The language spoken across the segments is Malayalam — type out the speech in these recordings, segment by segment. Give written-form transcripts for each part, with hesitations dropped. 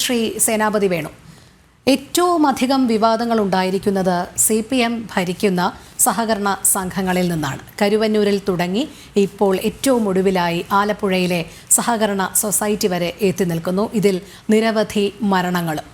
ശ്രീ സേനാപതി വേണു, ഏറ്റവും അധികം വിവാദങ്ങൾ ഉണ്ടായിരിക്കുന്നത് CPM ഭരിക്കുന്ന സഹകരണ സംഘങ്ങളിൽ നിന്നാണ്. കരുവന്നൂരിൽ തുടങ്ങി ഇപ്പോൾ ഏറ്റവും ഒടുവിലായി ആലപ്പുഴയിലെ സഹകരണ സൊസൈറ്റി വരെ എത്തി നിൽക്കുന്നു. ഇതിൽ നിരവധി മരണങ്ങളും.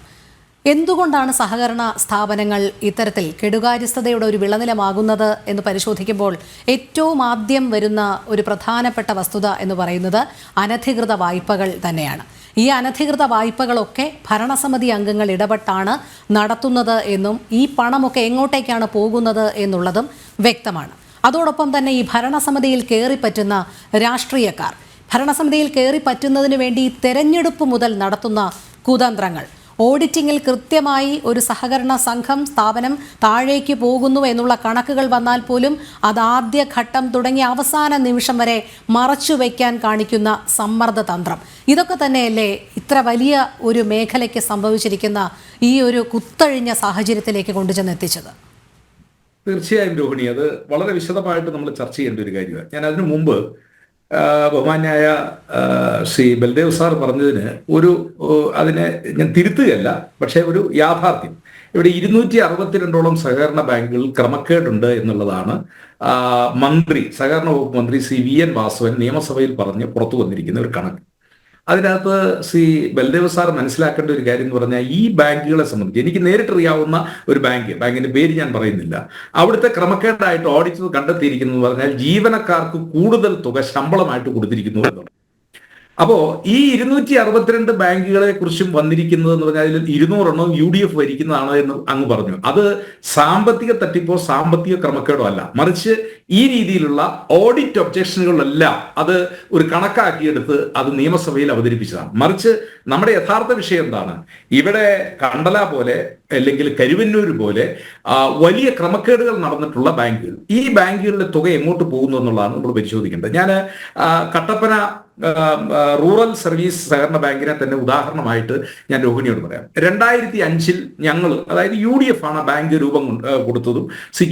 എന്തുകൊണ്ടാണ് സഹകരണ സ്ഥാപനങ്ങൾ ഇത്തരത്തിൽ കെടുകാര്യസ്ഥതയുടെ ഒരു വിളനിലമാകുന്നത് എന്ന് പരിശോധിക്കുമ്പോൾ ഏറ്റവും ആദ്യം വരുന്ന ഒരു പ്രധാനപ്പെട്ട വസ്തുത എന്ന് പറയുന്നത് അനധികൃത വായ്പകൾ തന്നെയാണ്. ഈ അനധികൃത വായ്പകളൊക്കെ ഭരണസമിതി അംഗങ്ങൾ ഇടപെട്ടാണ് നടത്തുന്നത് എന്നും ഈ പണമൊക്കെ എങ്ങോട്ടേക്കാണ് പോകുന്നത് എന്നുള്ളതും വ്യക്തമാണ്. അതോടൊപ്പം തന്നെ ഈ ഭരണസമിതിയിൽ കയറിപ്പറ്റുന്ന രാഷ്ട്രീയക്കാർ ഭരണസമിതിയിൽ കയറിപ്പറ്റുന്നതിന് വേണ്ടി തെരഞ്ഞെടുപ്പ് മുതൽ നടത്തുന്ന കുതന്ത്രങ്ങൾ, ഓഡിറ്റിങ്ങിൽ കൃത്യമായി ഒരു സഹകരണ സംഘം സ്ഥാപനം താഴേക്ക് പോകുന്നു എന്നുള്ള കണക്കുകൾ വന്നാൽ പോലും അത് ആദ്യ ഘട്ടം തുടങ്ങി അവസാന നിമിഷം വരെ മറച്ചുവെക്കാൻ കാണിക്കുന്ന സമ്മർദ്ദ തന്ത്രം, ഇതൊക്കെ തന്നെയല്ലേ ഇത്ര വലിയ ഒരു മേഖലയ്ക്ക് സംഭവിച്ചിരിക്കുന്ന ഈ ഒരു കുത്തഴിഞ്ഞ സാഹചര്യത്തിലേക്ക് കൊണ്ടുചെന്നെത്തിച്ചത്? തീർച്ചയായും രോഹിണി, അത് വളരെ വിശദമായിട്ട് നമ്മൾ ചർച്ച ചെയ്യേണ്ട ഒരു കാര്യമാണ്. ഞാൻ അതിനു മുമ്പ് ബഹുമാന്യായ ശ്രീ ബൽദേവ് സാർ പറഞ്ഞതിന് അതിനെ ഞാൻ തിരുത്തുകയല്ല, പക്ഷേ ഒരു യാഥാർത്ഥ്യം. ഇവിടെ 262ഓളം സഹകരണ ബാങ്കുകളിൽ ക്രമക്കേടുണ്ട് എന്നുള്ളതാണ് സഹകരണ വകുപ്പ് മന്ത്രി ശ്രീ VN വാസവൻ നിയമസഭയിൽ പറഞ്ഞ് പുറത്തു വന്നിരിക്കുന്ന ഒരു കണക്ക്. അതിനകത്ത് ശ്രീ ബൽദേവ് സാർ മനസ്സിലാക്കേണ്ട ഒരു കാര്യം എന്ന് പറഞ്ഞാൽ, ഈ ബാങ്കുകളെ സംബന്ധിച്ച് എനിക്ക് നേരിട്ടറിയാവുന്ന ഒരു ബാങ്കിന്റെ പേര് ഞാൻ പറയുന്നില്ല, അവിടുത്തെ ക്രമക്കേടായിട്ട് ഓഡിറ്റർ കണ്ടെത്തിയിരിക്കുന്നു എന്ന് പറഞ്ഞാൽ ജീവനക്കാർക്ക് കൂടുതൽ തുക ശമ്പളമായിട്ട് കൊടുത്തിരിക്കുന്നു എന്നുള്ളത്. അപ്പോ ഈ 262 ബാങ്കുകളെ കുറിച്ചും വന്നിരിക്കുന്നത് എന്ന് പറഞ്ഞാൽ 200 UDF ഭരിക്കുന്നതാണ് എന്ന് അങ്ങ് പറഞ്ഞു. അത് സാമ്പത്തിക തട്ടിപ്പോ സാമ്പത്തിക ക്രമക്കേടോ അല്ല, മറിച്ച് ഈ രീതിയിലുള്ള ഓഡിറ്റ് ഒബ്ജക്ഷനുകളെല്ലാം അത് ഒരു കണക്കാക്കിയെടുത്ത് അത് നിയമസഭയിൽ അവതരിപ്പിച്ചതാണ്. മറിച്ച് നമ്മുടെ യഥാർത്ഥ വിഷയം എന്താണ്? ഇവിടെ കണ്ടല പോലെ അല്ലെങ്കിൽ കരുവന്നൂർ പോലെ വലിയ ക്രമക്കേടുകൾ നടന്നിട്ടുള്ള ബാങ്കുകൾ, ഈ ബാങ്കുകളിലെ തുക എങ്ങോട്ട് പോകുന്നു എന്നുള്ളതാണ് നമ്മൾ പരിശോധിക്കേണ്ടത്. ഞാൻ കട്ടപ്പന റൂറൽ സർവീസ് സഹകരണ ബാങ്കിനെ തന്നെ ഉദാഹരണമായിട്ട് ഞാൻ രോഹിണിയോട് പറയാം. 2005 ഞങ്ങൾ, അതായത് UDF ആണ് ബാങ്ക് രൂപം കൊടുത്തതും.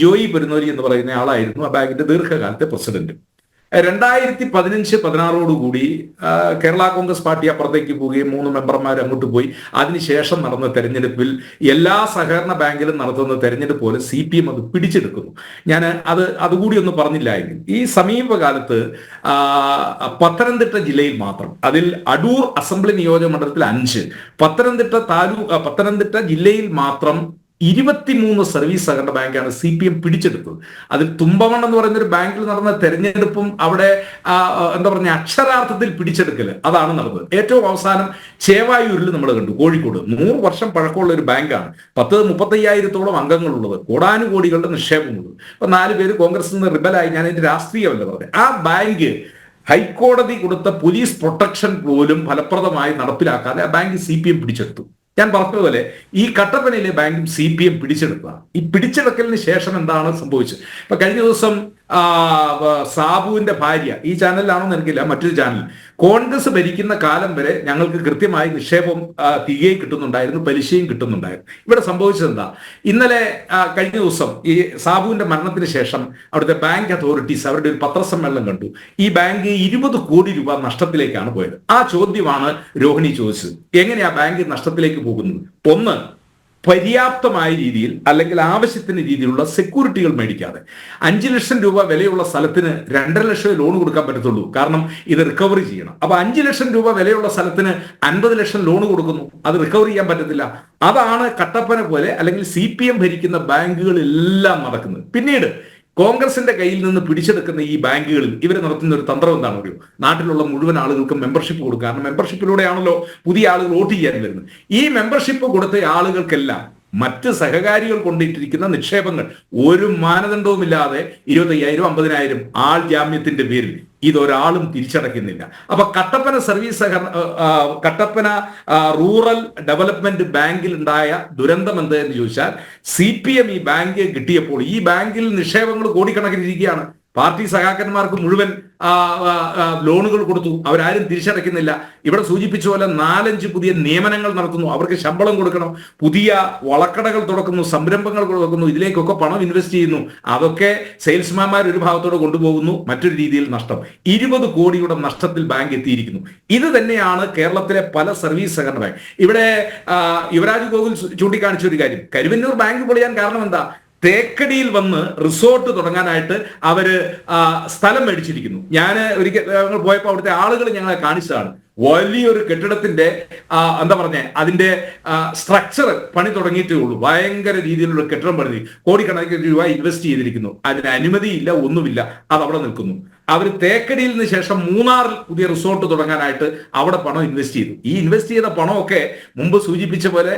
ജോയി പെരുന്നോലി എന്ന് പറയുന്ന ആളായിരുന്നു ആ ബാങ്കിന്റെ ദീർഘകാലത്തെ പ്രസിഡന്റ്. 2015-16 കൂടി കേരള കോൺഗ്രസ് പാർട്ടി അപ്പുറത്തേക്ക് പോവുകയും 3 മെമ്പർമാർ അങ്ങോട്ട് പോയി. അതിനുശേഷം നടന്ന തെരഞ്ഞെടുപ്പിൽ എല്ലാ സഹകരണ ബാങ്കിലും നടത്തുന്ന തെരഞ്ഞെടുപ്പ് പോലെ CPM അത് പിടിച്ചെടുക്കുന്നു. ഞാൻ അതുകൂടി ഒന്ന് പറഞ്ഞില്ലായെങ്കിൽ, ഈ സമീപകാലത്ത് പത്തനംതിട്ട ജില്ലയിൽ മാത്രം, അതിൽ അടൂർ അസംബ്ലി നിയോജക മണ്ഡലത്തിൽ 5, പത്തനംതിട്ട ജില്ലയിൽ മാത്രം 23 സർവീസ് സഹകരണ ബാങ്കാണ് CPM പിടിച്ചെടുത്തത്. അതിൽ തുമ്പമണ്ണ് എന്ന് പറയുന്ന ഒരു ബാങ്കിൽ നടന്ന തെരഞ്ഞെടുപ്പും അവിടെ അക്ഷരാർത്ഥത്തിൽ പിടിച്ചെടുക്കല് അതാണ് നടന്നത്. ഏറ്റവും അവസാനം ചേവായൂരിൽ നമ്മൾ കണ്ടു. കോഴിക്കോട് 100 വർഷം പഴക്കമുള്ള ഒരു ബാങ്കാണ്, 35,000-ഓളം അംഗങ്ങളുള്ളത്, കോടാനുകോടികളുടെ നിക്ഷേപമുള്ളത്. അപ്പൊ 4 പേര് കോൺഗ്രസിൽ നിന്ന് റിബലായി. ഞാൻ അതിന്റെ രാഷ്ട്രീയമല്ല പറഞ്ഞത്. ആ ബാങ്ക് ഹൈക്കോടതി കൊടുത്ത പോലീസ് പ്രൊട്ടക്ഷൻ പോലും ഫലപ്രദമായി നടപ്പിലാക്കാതെ ആ ബാങ്ക് CPM പിടിച്ചെടുത്തു. ഞാൻ പറഞ്ഞതുപോലെ ഈ കട്ടപ്പനയിലെ ബാങ്കും CPM പിടിച്ചെടുത്തതാണ്. ഈ പിടിച്ചെടുക്കലിന് ശേഷം എന്താണ് സംഭവിച്ചത്? ഇപ്പൊ കഴിഞ്ഞ ദിവസം സാബുവിന്റെ ഭാര്യ, ഈ ചാനലിലാണോന്ന് എനിക്കില്ല, മറ്റൊരു ചാനൽ, കോൺഗ്രസ് ഭരിക്കുന്ന കാലം വരെ ഞങ്ങൾക്ക് കൃത്യമായി നിക്ഷേപം തികയും കിട്ടുന്നുണ്ടായിരുന്നു, പലിശയും കിട്ടുന്നുണ്ടായിരുന്നു. ഇവിടെ സംഭവിച്ചത് എന്താ? ഇന്നലെ കഴിഞ്ഞ ദിവസം ഈ സാബുവിന്റെ മരണത്തിന് ശേഷം അവിടുത്തെ ബാങ്ക് അതോറിറ്റീസ് അവരുടെ ഒരു പത്രസമ്മേളനം കണ്ടു. ഈ ബാങ്ക് 20 കോടി രൂപ നഷ്ടത്തിലേക്കാണ് പോയത്. ആ ചോദ്യമാണ് രോഹിണി ചോദിച്ചത്. എങ്ങനെയാ ബാങ്ക് നഷ്ടത്തിലേക്ക് പോകുന്നത്? ഒന്ന്, പര്യാപ്തമായ രീതിയിൽ അല്ലെങ്കിൽ ആവശ്യത്തിന് രീതിയിലുള്ള സെക്യൂരിറ്റികൾ മേടിക്കാതെ. 5 ലക്ഷം രൂപ വിലയുള്ള സ്ഥലത്തിന് 2.5 ലക്ഷം ലോൺ കൊടുക്കാൻ പറ്റത്തുള്ളൂ, കാരണം ഇത് റിക്കവറി ചെയ്യണം. അപ്പൊ 5 ലക്ഷം രൂപ വിലയുള്ള സ്ഥലത്തിന് 50 ലക്ഷം ലോൺ കൊടുക്കുന്നു, അത് റിക്കവർ ചെയ്യാൻ പറ്റത്തില്ല. അതാണ് കട്ടപ്പന പോലെ അല്ലെങ്കിൽ CPM ഭരിക്കുന്ന ബാങ്കുകളെല്ലാം നടക്കുന്നത്. പിന്നീട് കോൺഗ്രസിന്റെ കയ്യിൽ നിന്ന് പിടിച്ചെടുക്കുന്ന ഈ ബാങ്കുകളിൽ ഇവർ നടത്തുന്ന ഒരു തന്ത്രം എന്താണ് അറിയോ? നാട്ടിലുള്ള മുഴുവൻ ആളുകൾക്കും മെമ്പർഷിപ്പ് കൊടുക്കുക. കാരണം മെമ്പർഷിപ്പിലൂടെയാണല്ലോ പുതിയ ആളുകൾ വോട്ട് ചെയ്യാൻ വരുന്നത്. ഈ മെമ്പർഷിപ്പ് കൊടുത്ത ആളുകൾക്കെല്ലാം മറ്റ് സഹകാരികൾ കൊണ്ടിട്ടിരിക്കുന്ന നിക്ഷേപങ്ങൾ ഒരു മാനദണ്ഡവുമില്ലാതെ 25,000, 50,000 ആൾ ജാമ്യത്തിന്റെ പേരിൽ ഇതൊരാളും തിരിച്ചടയ്ക്കുന്നില്ല. അപ്പൊ കട്ടപ്പന റൂറൽ ഡെവലപ്മെന്റ് ബാങ്കിൽ ഉണ്ടായ ദുരന്തം എന്ത് എന്ന് ചോദിച്ചാൽ, CPM ഈ ബാങ്ക് കിട്ടിയപ്പോൾ ഈ ബാങ്കിൽ നിക്ഷേപങ്ങൾ കോടിക്കണക്കിന് ഇരിക്കുകയാണ്. പാർട്ടി സഖാക്കന്മാർക്ക് മുഴുവൻ ലോണുകൾ കൊടുത്തു, അവരാരും തിരിച്ചടയ്ക്കുന്നില്ല. ഇവിടെ സൂചിപ്പിച്ച പോലെ 4-5 പുതിയ നിയമനങ്ങൾ നടത്തുന്നു, അവർക്ക് ശമ്പളം കൊടുക്കണം, പുതിയ വളക്കടകൾ തുറക്കുന്നു, സംരംഭങ്ങൾ തുറക്കുന്നു, ഇതിലേക്കൊക്കെ പണം ഇൻവെസ്റ്റ് ചെയ്യുന്നു. അതൊക്കെ സെയിൽസ്മാൻമാർ ഒരു ഭാഗത്തോടെ കൊണ്ടുപോകുന്നു, മറ്റൊരു രീതിയിൽ നഷ്ടം. 20 കോടിയുടെ നഷ്ടത്തിൽ ബാങ്ക് എത്തിയിരിക്കുന്നു. ഇത് തന്നെയാണ് കേരളത്തിലെ പല സർവീസ് സഹകരണ ബാങ്ക്. ഇവിടെ യുവരാജ് ഗോകുൽ ചൂണ്ടിക്കാണിച്ച ഒരു കാര്യം, കരുവന്നൂർ ബാങ്ക് പൊളിയാൻ കാരണം എന്താ? തേക്കടിയിൽ വന്ന് റിസോർട്ട് തുടങ്ങാനായിട്ട് അവര് സ്ഥലം മേടിച്ചിരിക്കുന്നു. ഞാൻ ഒരിക്കൽ പോയപ്പോൾ അവിടുത്തെ ആളുകൾ ഞങ്ങളെ കാണിച്ചതാണ്. വലിയൊരു കെട്ടിടത്തിന്റെ എന്താ പറഞ്ഞ അതിന്റെ സ്ട്രക്ചർ പണി തുടങ്ങിയിട്ടേ ഉള്ളൂ. ഭയങ്കര രീതിയിലുള്ള കെട്ടിടം പണിതി, കോടിക്കണക്കിന് രൂപ ഇൻവെസ്റ്റ് ചെയ്തിരിക്കുന്നു. അതിന് അനുമതിയില്ല, ഒന്നുമില്ല, അത് അവിടെ നിൽക്കുന്നു. അവർ തേക്കടിയിൽ നിന്ന് ശേഷം മൂന്നാറിൽ പുതിയ റിസോർട്ട് തുടങ്ങാനായിട്ട് അവിടെ പണം ഇൻവെസ്റ്റ് ചെയ്തു. ഈ ഇൻവെസ്റ്റ് ചെയ്ത പണമൊക്കെ മുമ്പ് സൂചിപ്പിച്ച പോലെ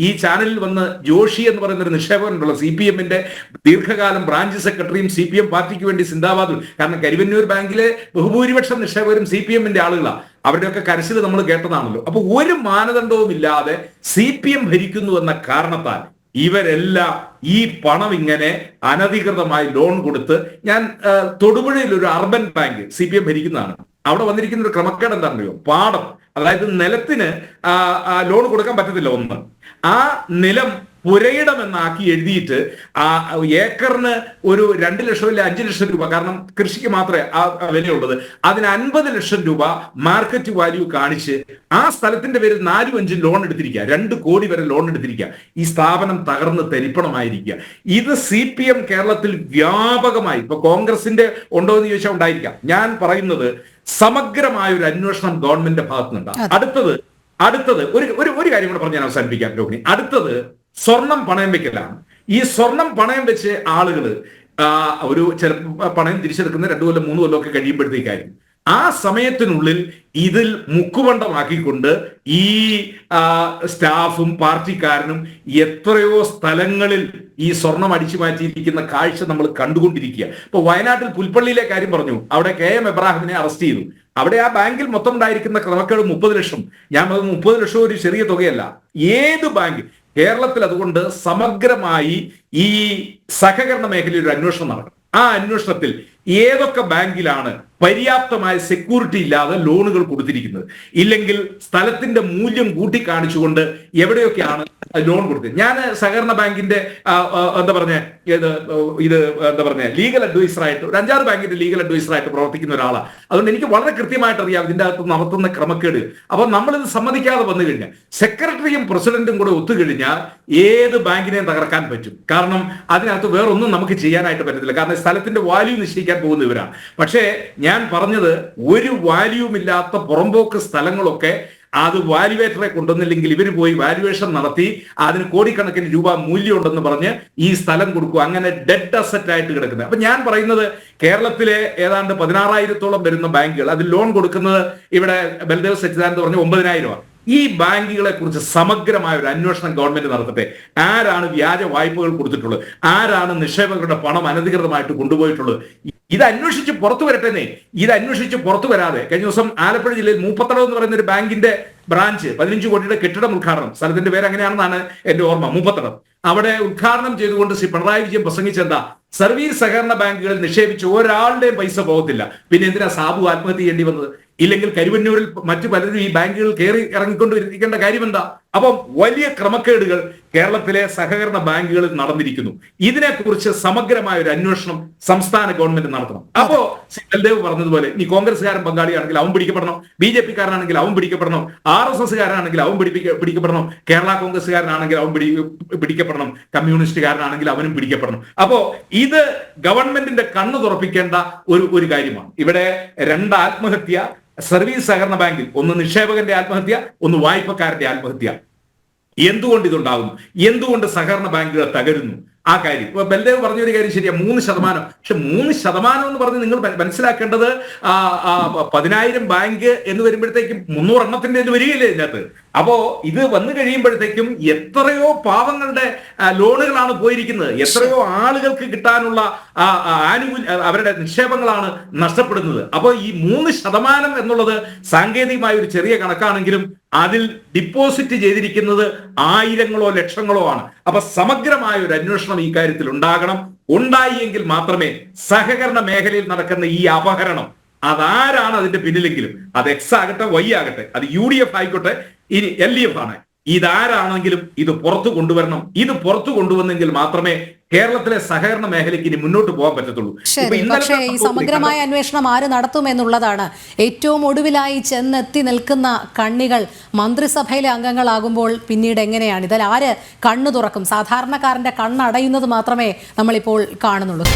ഈ ചാനലിൽ വന്ന് ജോഷി എന്ന് പറയുന്ന ഒരു നിക്ഷേപകനുണ്ടല്ലോ, CPM-ന്റെ ദീർഘകാലം ബ്രാഞ്ച് സെക്രട്ടറിയും CPM പാർട്ടിക്ക് വേണ്ടി സിന്ദാബാദും. കാരണം കരുവന്നൂർ ബാങ്കിലെ ബഹുഭൂരിപക്ഷം നിക്ഷേപകരും CPM-ന്റെ ആളുകളാണ്. അവരുടെയൊക്കെ കരച്ചിൽ നമ്മൾ കേട്ടതാണല്ലോ. അപ്പൊ ഒരു മാനദണ്ഡവും ഇല്ലാതെ CPM ഭരിക്കുന്നു എന്ന കാരണത്താൽ ഇവരെല്ലാം ഈ പണം ഇങ്ങനെ അനധികൃതമായി ലോൺ കൊടുത്ത്, ഞാൻ തൊടുപുഴയിൽ ഒരു അർബൻ ബാങ്ക് CPM ഭരിക്കുന്നതാണ്, അവിടെ വന്നിരിക്കുന്ന ഒരു ക്രമക്കേട് എന്താണെന്നറിയോ? പാടം, അതായത് നിലത്തിന് ലോൺ കൊടുക്കാൻ പറ്റത്തില്ല. ഒന്ന്, ആ നിലം പുരയിടമെന്നാക്കി എഴുതിയിട്ട് ഏക്കറിന് ഒരു 2 ലക്ഷം ഇല്ല 5 ലക്ഷം രൂപ, കാരണം കൃഷിക്ക് മാത്രമേ ആ വിലയുള്ളത്, അതിന് 50 ലക്ഷം രൂപ മാർക്കറ്റ് വാല്യൂ കാണിച്ച് ആ സ്ഥലത്തിന്റെ പേരിൽ 4-5 ലോൺ എടുത്തിരിക്കുക, 2 കോടി വരെ ലോൺ എടുത്തിരിക്കുക. ഈ സ്ഥാപനം തകർന്ന് തരിപ്പണമായിരിക്കുക. ഇത് CPM കേരളത്തിൽ വ്യാപകമായി, ഇപ്പൊ കോൺഗ്രസിന്റെ ഉണ്ടോ എന്ന് ചോദിച്ചാൽ ഉണ്ടായിരിക്കാം. ഞാൻ പറയുന്നത് സമഗ്രമായ ഒരു അന്വേഷണം ഗവൺമെന്റിന്റെ ഭാഗത്തുനിന്നുണ്ട്. അടുത്തത് ഒരു കാര്യം കൂടെ പറഞ്ഞ് ഞാൻ അവസാനിപ്പിക്കാം രോഹിണി. അടുത്തത് സ്വർണം പണയം വെക്കലാണ്. ഈ സ്വർണം പണയം വെച്ച് ആളുകൾ ഒരു ചില പണയം തിരിച്ചെടുക്കുന്ന 2 കൊല്ലം 3 കൊല്ലം ഒക്കെ കഴിയുമ്പോഴത്തേക്കായിരിക്കും. ആ സമയത്തിനുള്ളിൽ ഇതിൽ മുക്കുപണ്ടമാക്കിക്കൊണ്ട് ഈ സ്റ്റാഫും പാർട്ടിക്കാരനും എത്രയോ സ്ഥലങ്ങളിൽ ഈ സ്വർണം അടിച്ചു മാറ്റിയിരിക്കുന്ന കാഴ്ച നമ്മൾ കണ്ടുകൊണ്ടിരിക്കുക. ഇപ്പൊ വയനാട്ടിൽ പുൽപ്പള്ളിയിലെ കാര്യം പറഞ്ഞു, അവിടെ KM എബ്രാഹിമിനെ അറസ്റ്റ് ചെയ്തു. അവിടെ ആ ബാങ്കിൽ മൊത്തം ഉണ്ടായിരിക്കുന്ന ക്രമക്കേട് 30 ലക്ഷം. ഞാൻ പറഞ്ഞത് 30 ലക്ഷം ഒരു ചെറിയ തുകയല്ല. ഏത് ബാങ്ക് കേരളത്തിൽ അതുകൊണ്ട് സമഗ്രമായി ഈ സഹകരണ മേഖലയിൽ ഒരു അന്വേഷണം നടക്കണം. ആ അന്വേഷണത്തിൽ ഏതൊക്കെ ബാങ്കിലാണ് പര്യാപ്തമായ സെക്യൂരിറ്റി ഇല്ലാതെ ലോണുകൾ കൊടുത്തിരിക്കുന്നത്, ഇല്ലെങ്കിൽ സ്ഥലത്തിന്റെ മൂല്യം കൂട്ടിക്കാണിച്ചുകൊണ്ട് എവിടെയൊക്കെയാണ് ലോൺ കൊടുത്തത്. ഞാൻ സഹകരണ ബാങ്കിന്റെ എന്താ പറഞ്ഞ എന്താ പറഞ്ഞ ലീഗൽ അഡ്വൈസറായിട്ട് ഒരു 5-6 ബാങ്കിന്റെ ലീഗൽ അഡ്വൈസറായിട്ട് പ്രവർത്തിക്കുന്ന ഒരാളാണ്. അതുകൊണ്ട് എനിക്ക് വളരെ കൃത്യമായിട്ട് അറിയാം ഇതിന്റെ അകത്ത് നടത്തുന്ന ക്രമക്കേട്. അപ്പൊ നമ്മളിത് സമ്മതിക്കാതെ വന്നു കഴിഞ്ഞാൽ, സെക്രട്ടറിയും പ്രസിഡന്റും കൂടെ ഒത്തുകഴിഞ്ഞാൽ ഏത് ബാങ്കിനെയും തകർക്കാൻ പറ്റും. കാരണം അതിനകത്ത് വേറൊന്നും നമുക്ക് ചെയ്യാനായിട്ട് പറ്റത്തില്ല. കാരണം സ്ഥലത്തിന്റെ വാല്യൂ നിശ്ചയിക്കാൻ പോകുന്ന ഇവരാണ്. പക്ഷേ ഞാൻ പറഞ്ഞത്, ഒരു വാല്യൂമില്ലാത്ത പുറമ്പോക്ക് സ്ഥലങ്ങളൊക്കെ അത് വാല്യുവേറ്ററെ കൊണ്ടുവന്നില്ലെങ്കിൽ ഇവർ പോയി വാല്യുവേഷൻ നടത്തി അതിന് കോടിക്കണക്കിന് രൂപ മൂല്യമുണ്ടെന്ന് പറഞ്ഞ് ഈ സ്ഥലം കൊടുക്കും. അങ്ങനെ ഡെഡ് അസറ്റ് ആയിട്ട് കിടക്കുന്നത്. അപ്പൊ ഞാൻ പറയുന്നത്, കേരളത്തിലെ ഏതാണ്ട് 16,000-ഓളം വരുന്ന ബാങ്കുകൾ, അതിൽ ലോൺ കൊടുക്കുന്നത് ഇവിടെ ബൽദേവ് സച്ചിദാനന്ദ് പറഞ്ഞ 9,000 ആണ്. ഈ ബാങ്കുകളെ കുറിച്ച് സമഗ്രമായ ഒരു അന്വേഷണം ഗവൺമെന്റ് നടത്തട്ടെ. ആരാണ് വ്യാജ വായ്പകൾ കൊടുത്തിട്ടുള്ളത്, ആരാണ് നിക്ഷേപകരുടെ പണം അനധികൃതമായിട്ട് കൊണ്ടുപോയിട്ടുള്ളത്, ഇത് അന്വേഷിച്ച് പുറത്തു വരട്ടെന്നേ. ഇത് അന്വേഷിച്ച് പുറത്തു വരാതെ കഴിഞ്ഞ ദിവസം ആലപ്പുഴ ജില്ലയിൽ മൂപ്പത്തടം എന്ന് പറയുന്ന ഒരു ബാങ്കിന്റെ ബ്രാഞ്ച് 15 കോടിയുടെ കെട്ടിടം ഉദ്ഘാടനം, സ്ഥലത്തിന്റെ പേര് അങ്ങനെയാണെന്നാണ് എന്റെ ഓർമ്മ, മൂപ്പത്തടം, അവിടെ ഉദ്ഘാടനം ചെയ്തുകൊണ്ട് ശ്രീ പിണറായി വിജയൻ പ്രസംഗിച്ചെന്താ, സർവീസ് സഹകരണ ബാങ്കുകളിൽ നിക്ഷേപിച്ച് ഒരാളുടെയും പൈസ പോകത്തില്ല. പിന്നെ എന്തിനാ സാബു ആത്മഹത്യ ചെയ്യേണ്ടി വന്നത്? ഇല്ലെങ്കിൽ കരുവന്നൂരിൽ മറ്റു പലരും ഈ ബാങ്കുകൾ കയറി ഇറങ്ങിക്കൊണ്ടിരിക്കേണ്ട കാര്യം എന്താ? അപ്പം വലിയ ക്രമക്കേടുകൾ കേരളത്തിലെ സഹകരണ ബാങ്കുകളിൽ നടന്നിരിക്കുന്നു. ഇതിനെക്കുറിച്ച് സമഗ്രമായ ഒരു അന്വേഷണം സംസ്ഥാന ഗവൺമെന്റ് നടത്തണം. അപ്പോ ബൽദേവ് പറഞ്ഞതുപോലെ, ഇനി കോൺഗ്രസ്സുകാരൻ പങ്കാളിയാണെങ്കിൽ അവൻ പിടിക്കപ്പെടണം, BJP-കാരനാണെങ്കിൽ അവൻ പിടിക്കപ്പെടണം, RSS-കാരനാണെങ്കിൽ അവൻ പിടിക്കപ്പെടണം, കേരള കോൺഗ്രസ്സുകാരനാണെങ്കിൽ അവൻ പിടിക്കപ്പെടണം, കമ്മ്യൂണിസ്റ്റുകാരനാണെങ്കിൽ അവനും പിടിക്കപ്പെടണം. അപ്പോ ഇത് ഗവൺമെന്റിന്റെ കണ്ണ് തുറപ്പിക്കേണ്ട ഒരു കാര്യമാണ്. ഇവിടെ 2 ആത്മഹത്യ സർവീസ് സഹകരണ ബാങ്കിൽ, ഒന്ന് നിക്ഷേപകന്റെ ആത്മഹത്യ, ഒന്ന് വായ്പക്കാരന്റെ ആത്മഹത്യ. എന്തുകൊണ്ട് ഇതുണ്ടാകുന്നു? എന്തുകൊണ്ട് സഹകരണ ബാങ്കുകൾ തകരുന്നു? ആ കാര്യം ഇപ്പൊ ബൽദേവ് പറഞ്ഞൊരു കാര്യം ശരിയാ, 3%. പക്ഷെ 3% എന്ന് പറഞ്ഞ് നിങ്ങൾ മനസ്സിലാക്കേണ്ടത് 10,000 ബാങ്ക് എന്ന് വരുമ്പോഴത്തേക്കും 300 എണ്ണത്തിന്റെ ഇത് വരികയില്ലേ ഇതിനകത്ത്. അപ്പോ ഇത് വന്നു കഴിയുമ്പോഴത്തേക്കും എത്രയോ പാവങ്ങളുടെ ലോണുകളാണ് പോയിരിക്കുന്നത്, എത്രയോ ആളുകൾക്ക് കിട്ടാനുള്ള അവരുടെ നിക്ഷേപങ്ങളാണ് നഷ്ടപ്പെടുന്നത്. അപ്പൊ ഈ 3% എന്നുള്ളത് സാങ്കേതികമായ ഒരു ചെറിയ കണക്കാണെങ്കിലും അതിൽ ഡിപ്പോസിറ്റ് ചെയ്തിരിക്കുന്നത് ആയിരങ്ങളോ ലക്ഷങ്ങളോ ആണ്. അപ്പൊ സമഗ്രമായ ഒരു അന്വേഷണം ഈ കാര്യത്തിൽ ഉണ്ടാകണം. ഉണ്ടായി എങ്കിൽ മാത്രമേ സഹകരണ മേഖലയിൽ നടക്കുന്ന ഈ അപഹരണം അതാരാണ് അതിന്റെ പിന്നിലെങ്കിലും അത് എക്സ് ആകട്ടെ വൈ ആകട്ടെ, അത് UDF ആയിക്കോട്ടെ, ഇനി LDF ആണ്, ഇതാരാണെങ്കിലും ഇത് പുറത്തു കൊണ്ടുവരണം. ഇത് പുറത്തു കൊണ്ടുവന്നെങ്കിൽ മാത്രമേ കേരളത്തിലെ സഹകരണ മേഖലയ്ക്ക് ഇനി മുന്നോട്ട് പോകാൻ പറ്റത്തുള്ളൂ. ശരി, പക്ഷേ ഈ സമഗ്രമായ അന്വേഷണം ആര് നടത്തുമെന്നുള്ളതാണ്. ഏറ്റവും ഒടുവിലായി ചെന്നെത്തി നിൽക്കുന്ന കണ്ണികൾ മന്ത്രിസഭയിലെ അംഗങ്ങളാകുമ്പോൾ പിന്നീട് എങ്ങനെയാണ് ഇതിൽ ആര് കണ്ണു തുറക്കും? സാധാരണക്കാരന്റെ കണ്ണടയുന്നത് മാത്രമേ നമ്മളിപ്പോൾ കാണുന്നുള്ളൂ.